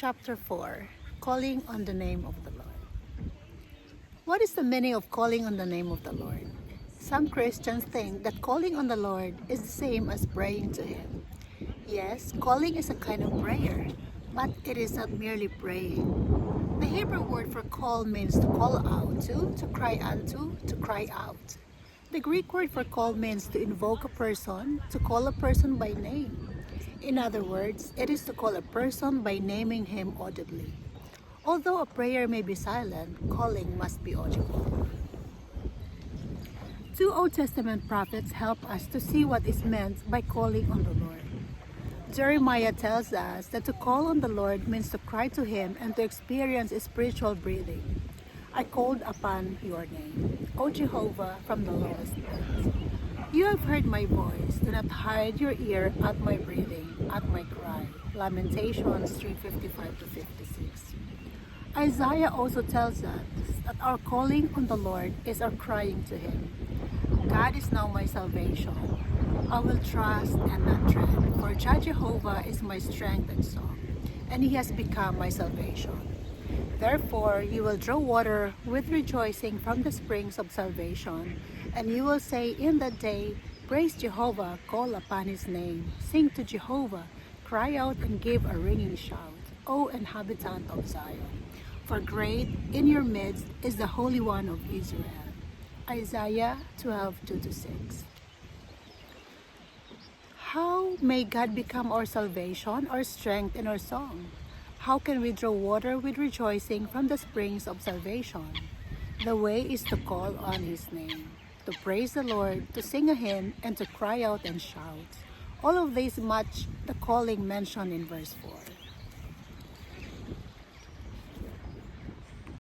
Chapter 4, Calling on the Name of the Lord. What is the meaning of calling on the name of the Lord? Some Christians think that calling on the Lord is the same as praying to Him. Yes, calling is a kind of prayer, but it is not merely praying. The Hebrew word for call means to call out to cry unto, to cry out. The Greek word for call means to invoke a person, to call a person by name. In other words, it is to call a person by naming him audibly. Although a prayer may be silent, calling must be audible. Two Old Testament prophets help us to see what is meant by calling on the Lord. Jeremiah tells us that to call on the Lord means to cry to Him and to experience spiritual breathing. I called upon your name, O Jehovah, from the lowest pit. You have heard my voice. Do not hide your ear at my breathing, at my cry. Lamentations 3:55-56. Isaiah also tells us that our calling on the Lord is our crying to Him. God is now my salvation. I will trust and not dread, for Jehovah is my strength and song, and He has become my salvation. Therefore, you will draw water with rejoicing from the springs of salvation, and you will say in that day, praise Jehovah, call upon His name, sing to Jehovah, cry out and give a ringing shout, O inhabitant of Zion. For great in your midst is the Holy One of Israel. Isaiah 12:2-6. How may God become our salvation, our strength, and our song? How can we draw water with rejoicing from the springs of salvation? The way is to call on His name, to praise the Lord, to sing a hymn, and to cry out and shout. All of these match the calling mentioned in verse 4.